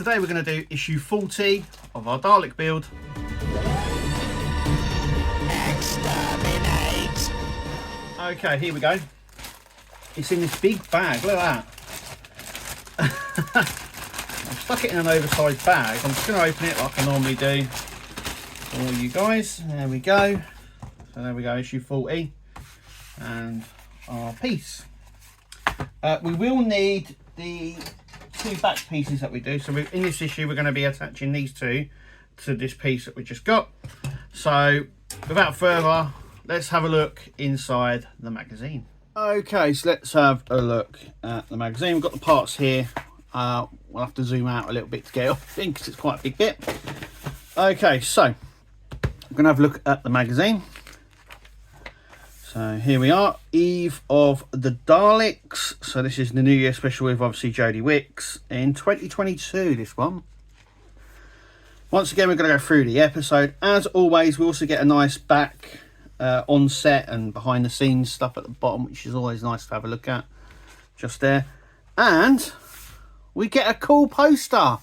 today we're going to do issue 40 of our Dalek build. Exterminate! Okay, here we go. It's in this big bag, look at that. I've stuck it in an oversized bag. I'm just going to open it like I normally do for you guys. There we go. So there we go, issue 40 and our piece. We will need the two back pieces that we do. So in this issue we're going to be attaching these two to this piece that we just got. So without further, let's have a look inside the magazine. Okay, so let's have a look at the magazine. We've got the parts here. We'll have to zoom out a little bit to get everything because it's quite a big bit. Okay, so I'm going to have a look at the magazine. So here we are, Eve of the Daleks. So this is the New Year special with obviously Jodie Wicks in 2022, this one. Once again, we're going to go through the episode. As always, we also get a nice back on set and behind the scenes stuff at the bottom, which is always nice to have a look at. Just there. And we get a cool poster.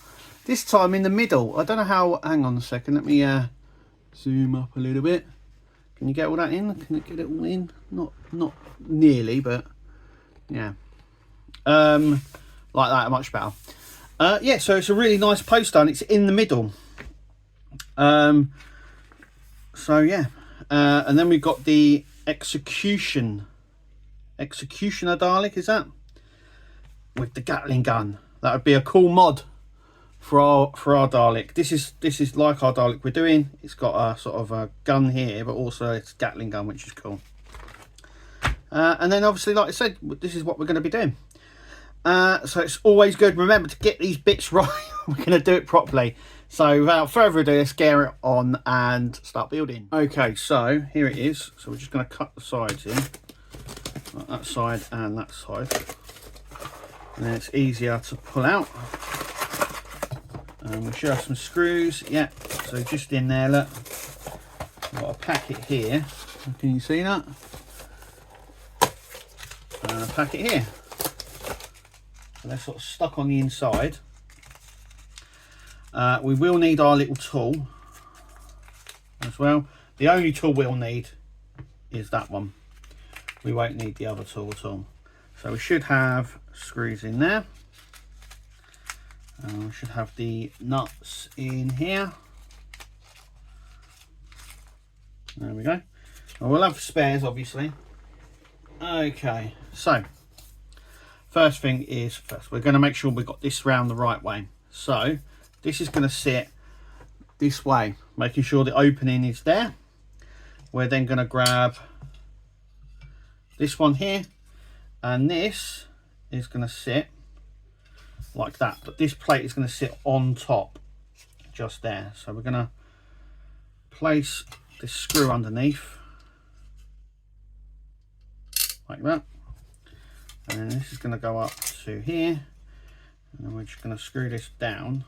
This time in the middle. I don't know how, hang on a second, let me zoom up a little bit. Can you get all that in? Can you get it all in? Not nearly, but yeah. Like that, much better. Yeah, so it's a really nice poster and it's in the middle. So yeah. And then we've got the Executioner Dalek, is that? With the Gatling gun. That would be a cool mod for our Dalek. This is like our Dalek we're doing. It's got a sort of a gun here, but also it's Gatling gun, which is cool. And then obviously, like I said, this is what we're going to be doing. So it's always good. Remember to get these bits right. We're going to do it properly. So without further ado, let's get it on and start building. Okay, so here it is. So we're just going to cut the sides in, like that side and that side, and then it's easier to pull out. And we should have some screws, yeah, so just in there, look, I've got a packet here, can you see that? And a packet here, so they're sort of stuck on the inside. We will need our little tool as well. The only tool we'll need is that one. We won't need the other tool at all. So we should have screws in there. We should have the nuts in here. There we go. And we'll have spares, obviously. Okay, so first thing is first, we're going to make sure we've got this round the right way. So this is going to sit this way, making sure the opening is there. We're then going to grab this one here, and this is going to sit like that, but this plate is going to sit on top just there. So we're going to place this screw underneath like that, and then this is going to go up to here, and then we're just going to screw this down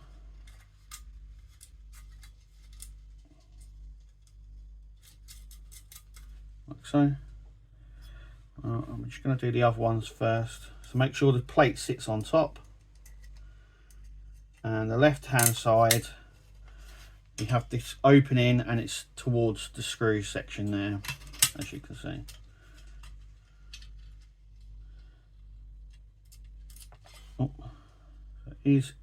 like so. I'm just going to do the other ones first, so make sure the plate sits on top. And the left hand side, you have this opening and it's towards the screw section there, as you can see. Oh, so it is.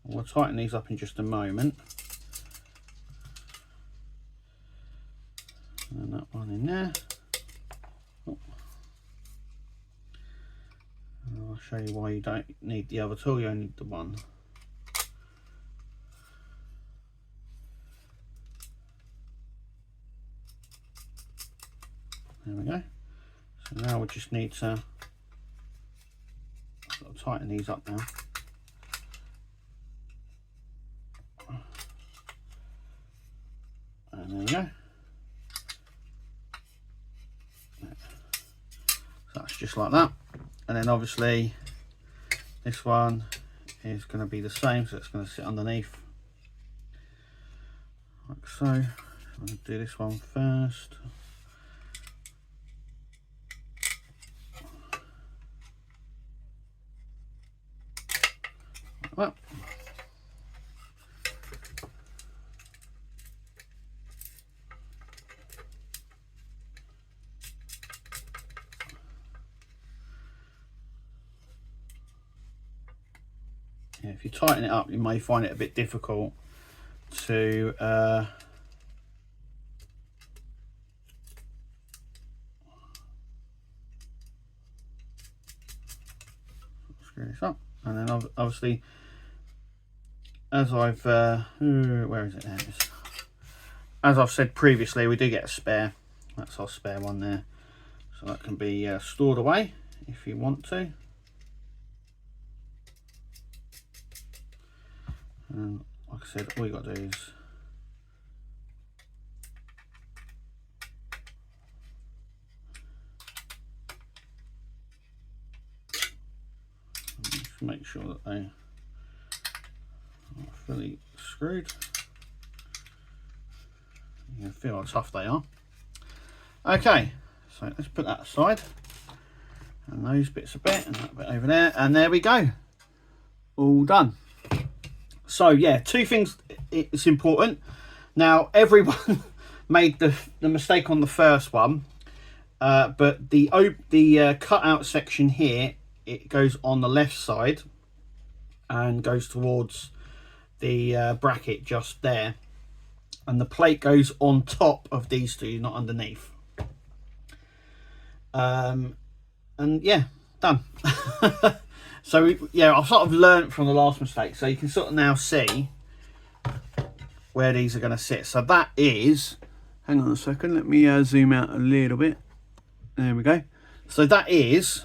We'll tighten these up in just a moment. And that one in there. Oh. I'll show you why you don't need the other tool, you only need the one. There we go. So now we just need to sort of tighten these up now. And there we go. So that's just like that. And then obviously this one is going to be the same, so it's going to sit underneath like so. I'm going to do this one first. Well, yeah, if you tighten it up, you may find it a bit difficult to screw this up. And then obviously, as I've where is it now? As I've said previously, we do get a spare. That's our spare one there, so that can be stored away if you want to. And like I said, all you got to do is just make sure that they are fully screwed. You can feel how tough they are. Okay, so let's put that aside, and those bits a bit, and that bit over there, and there we go, all done. So yeah, two things it's important. Now everyone made the mistake on the first one, but the cutout section here, it goes on the left side and goes towards the bracket just there, and the plate goes on top of these two, not underneath. And yeah, done. So yeah, I've sort of learned from the last mistake, so you can sort of now see where these are going to sit. So that is, hang on a second, let me zoom out a little bit. There we go. So that is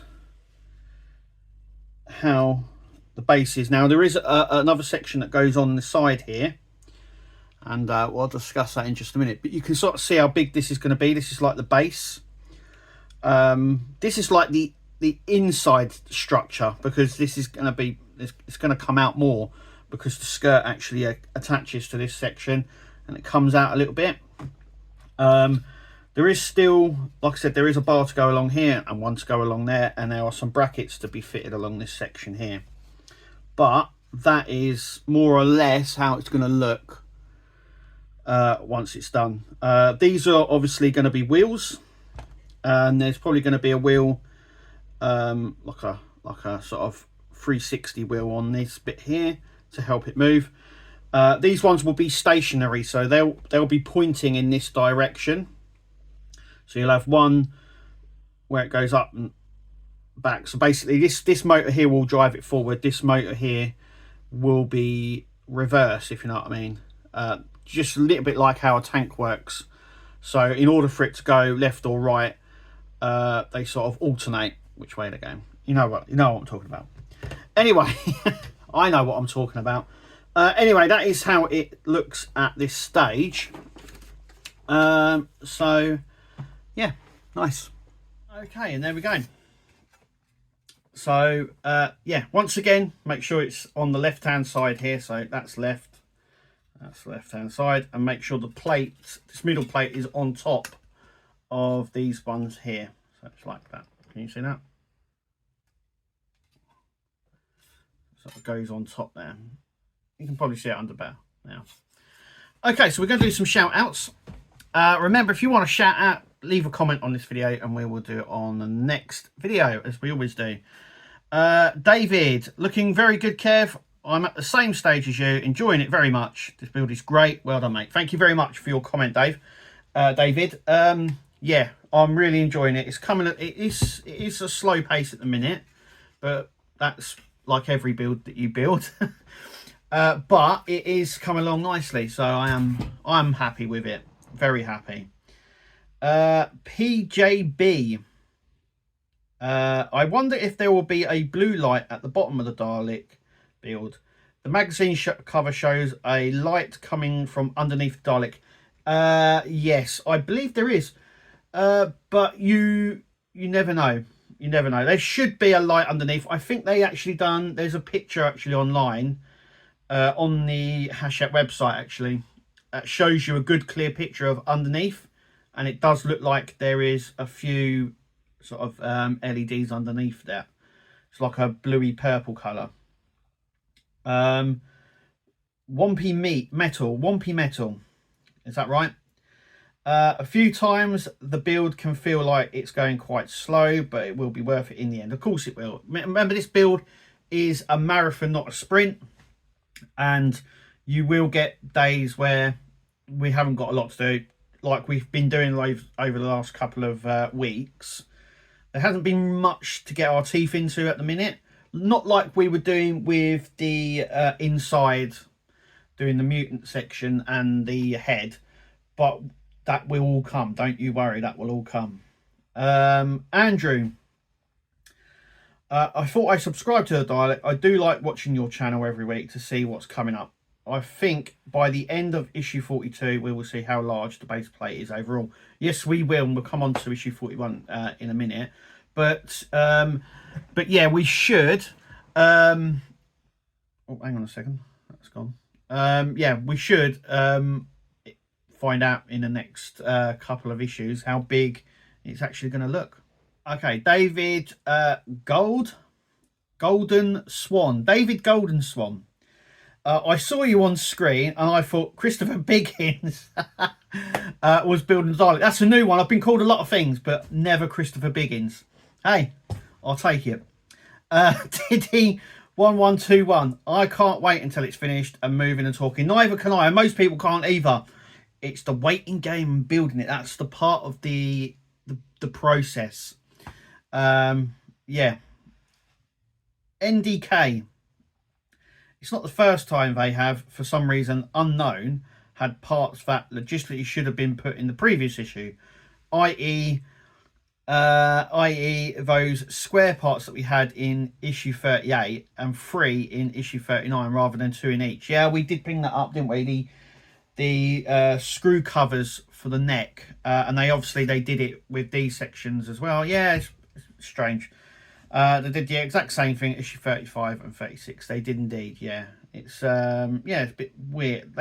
how the base is. Now there is another section that goes on the side here, and we'll discuss that in just a minute, but you can sort of see how big this is going to be. This is like the base. This is like the inside structure, because this is going to be, it's going to come out more because the skirt actually attaches to this section and it comes out a little bit. There is still, like I said, there is a bar to go along here and one to go along there, and there are some brackets to be fitted along this section here, but that is more or less how it's going to look once it's done. These are obviously going to be wheels, and there's probably going to be a wheel, like a sort of 360 wheel on this bit here to help it move. These ones will be stationary, so they'll be pointing in this direction. So you'll have one where it goes up and back. So basically this motor here will drive it forward. This motor here will be reverse, if you know what I mean. Just a little bit like how a tank works. So in order for it to go left or right, they sort of alternate which way they're going. You know what I'm talking about. Anyway, I know what I'm talking about. Anyway, that is how it looks at this stage. So yeah, nice. Okay, and there we go. So yeah, once again, make sure it's on the left hand side here. So that's left, that's the left hand side, and make sure the plate, this middle plate, is on top of these ones here. So it's like that. Can you see that? So it goes on top there. You can probably see it under there now. Okay, so we're going to do some shout outs. Remember, if you want to shout out, leave a comment on this video and we will do it on the next video, as we always do. David, looking very good, Kev. I'm at the same stage as you, enjoying it very much. This build is great. Well done, mate. Thank you very much for your comment, David. Yeah, I'm really enjoying it. It's coming. It is a slow pace at the minute, but that's like every build that you build. But it is coming along nicely, so I'm happy with it. Very happy. PJB. I wonder if there will be a blue light at the bottom of the Dalek build. The magazine cover shows a light coming from underneath the Dalek. Yes, I believe there is. But you never know. You never know. There should be a light underneath. I think they actually done, there's a picture actually online on the Hachette website actually. That shows you a good clear picture of underneath, and it does look like there is a few sort of LEDs underneath there. It's like a bluey purple colour. Wompy Metal. Is that right? A few times the build can feel like it's going quite slow, but it will be worth it in the end. Of course it will. Remember, this build is a marathon, not a sprint, and you will get days where we haven't got a lot to do, like we've been doing over the last couple of weeks. There hasn't been much to get our teeth into at the minute. Not like we were doing with the inside, doing the mutant section and the head, but that will all come. Don't you worry, that will all come. Andrew, I thought I subscribed to the Dalek. I do like watching your channel every week to see what's coming up. I think by the end of issue 42, we will see how large the base plate is overall. Yes, we will, and we'll come on to issue 41 in a minute. But yeah, we should. Oh, hang on a second, that's gone. Yeah, we should find out in the next couple of issues how big it's actually going to look. Okay, David Golden Swan. David Golden Swan. I saw you on screen and I thought Christopher Biggins was building Dalek. That's a new one. I've been called a lot of things, but never Christopher Biggins. Hey, I'll take it. Diddy 1121. I can't wait until it's finished and moving and talking. Neither can I, and most people can't either. It's the waiting game and building it. That's the part of the process. Yeah. NDK. It's not the first time they have, for some reason unknown, had parts that logistically should have been put in the previous issue, i.e. those square parts that we had in issue 38 and 3 in issue 39 rather than 2 in each. Yeah, we did bring that up, didn't we? The screw covers for the neck, and they did it with these sections as well. Yeah, it's strange. They did the exact same thing, issue 35 and 36. They did indeed. Yeah, it's yeah, it's a bit weird.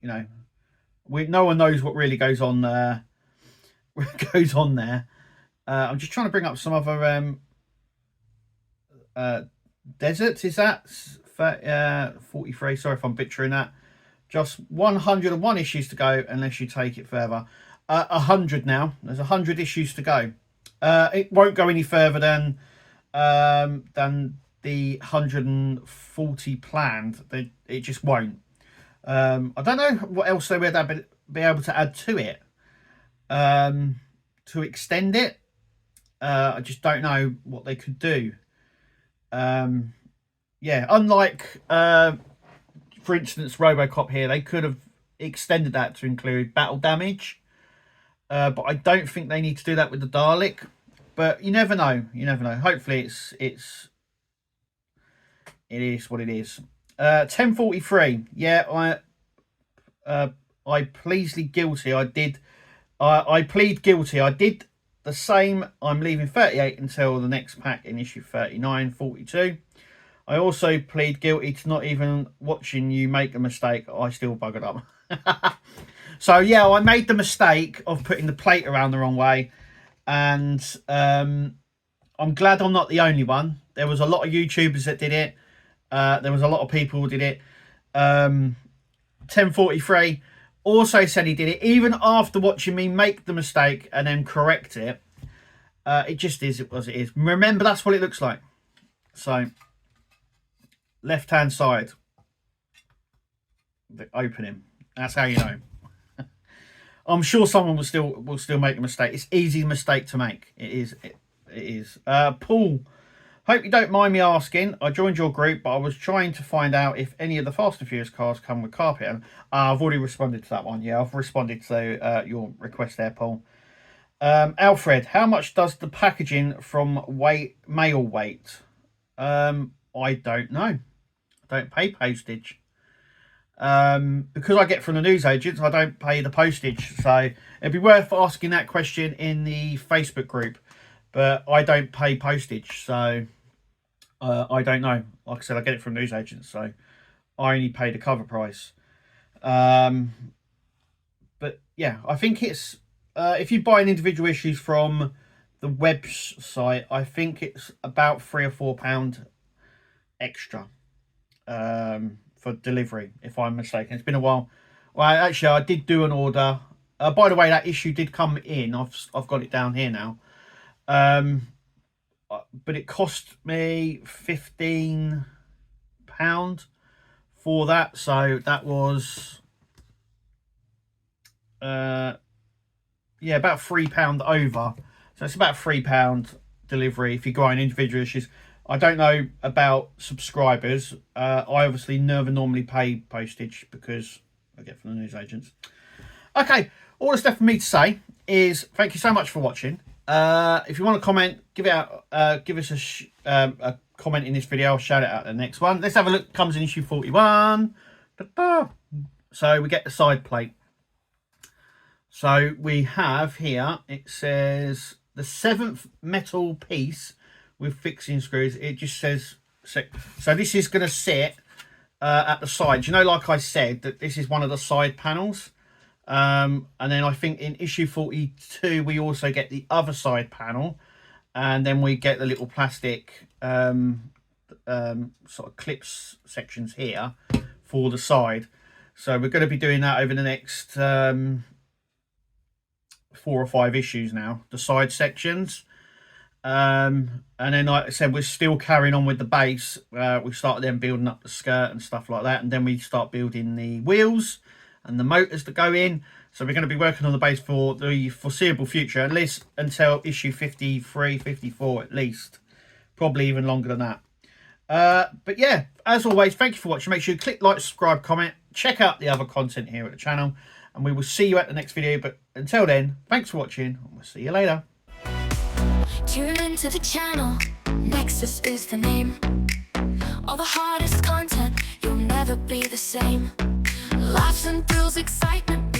No one knows what really goes on there. I'm just trying to bring up some other desert. Is that 43? Sorry if I'm butchering that. Just 101 issues to go, unless you take it further. 100 now. There's 100 issues to go. It won't go any further than the 140 planned. It just won't. I don't know what else they would be able to add to it to extend it. I just don't know what they could do. Yeah, unlike for instance RoboCop here, they could have extended that to include battle damage. But I don't think they need to do that with the Dalek. But you never know. You never know. Hopefully it is what it is. 1043. Yeah, I plead guilty. I plead guilty. I did the same. I'm leaving 38 until the next pack in issue 39, 42. I also plead guilty to not even watching you make a mistake. I still buggered up. So yeah, I made the mistake of putting the plate around the wrong way, and I'm glad I'm not the only one. There was a lot of YouTubers that did it. There was a lot of people who did it. 1043 also said he did it, even after watching me make the mistake and then correct it. It just is as it is. Remember, that's what it looks like. So, left-hand side, the opening. That's how you know. I'm sure someone will still make a mistake. It's easy mistake to make. It is. It is. Paul, hope you don't mind me asking. I joined your group, but I was trying to find out if any of the Fast and Furious cars come with carpet. And I've already responded to that one. Yeah, I've responded to your request there, Paul. Alfred, how much does the packaging from mail weight? I don't know. I don't pay postage. Because I get from the newsagents, I don't pay the postage. So it'd be worth asking that question in the Facebook group. But I don't pay postage, so I don't know. Like I said, I get it from newsagents, so I only pay the cover price. But yeah, I think it's if you buy an individual issues from the website, I think it's about £3 or £4 extra. for delivery, if I'm mistaken. It's been a while. Well, actually, I did do an order. By the way, that issue did come in. I've got it down here now. But it cost me £15 for that. So that was yeah, about £3 over. So it's about £3 delivery if you go on individual issues. I don't know about subscribers. I obviously never normally pay postage because I get from the newsagents. Okay, all that's left for me to say is thank you so much for watching. If you want to comment, give it out. Give us a comment in this video. I'll shout it out in the next one. Let's have a look. Comes in issue 41. Ta-da. So we get the side plate. So we have here. It says the 7th metal piece with fixing screws. It just says so. This is going to sit at the side. You know, like I said, that this is one of the side panels. And then I think in issue 42 we also get the other side panel, and then we get the little plastic sort of clips sections here for the side. So we're going to be doing that over the next 4 or 5 issues now, the side sections. And then, like I said, we're still carrying on with the base. We started then building up the skirt and stuff like that, and then we start building the wheels and the motors that go in. So we're going to be working on the base for the foreseeable future, at least until issue 53, 54 at least. Probably even longer than that. But yeah, as always, thank you for watching. Make sure you click like, subscribe, comment. Check out the other content here at the channel. And we will see you at the next video. But until then, thanks for watching, and we'll see you later. Tune into the channel, Nexus is the name. All the hottest content, you'll never be the same. Laughs and thrills, excitement,